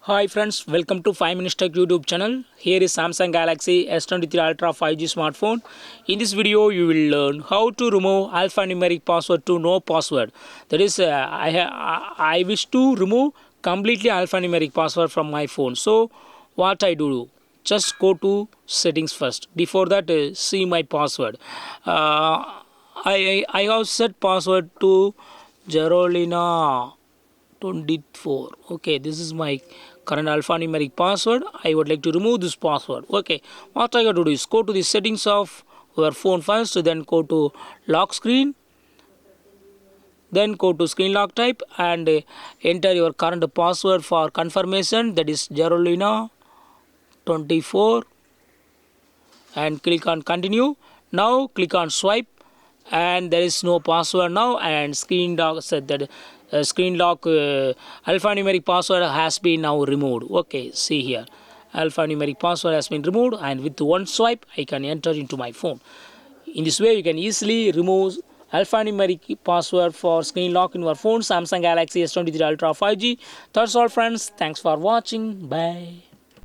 Hi friends, welcome to 5 Minutes Tech YouTube channel. Here is Samsung Galaxy S23 Ultra 5G smartphone. In this video, you will learn how to remove alphanumeric password to no password. That is, I wish to remove completely alphanumeric password from my phone. So, what I do? Just go to settings first. Before that, see my password. I have set password to Gerolina 24. Okay, this is my current alphanumeric password. I would like to remove this password. Okay, what I got to do is go to the settings of your phone first, then go to lock screen, then go to screen lock type and enter your current password for confirmation, that is Gerolina 24, and click on continue. Now click on swipe and there is no password now, and screen lock said that screen lock alphanumeric password has been now removed. Okay, see here, alphanumeric password has been removed, and with one swipe I can enter into my phone. In this way you can easily remove alphanumeric password for screen lock in your phone Samsung Galaxy S23 Ultra 5G. That's all friends, thanks for watching, bye.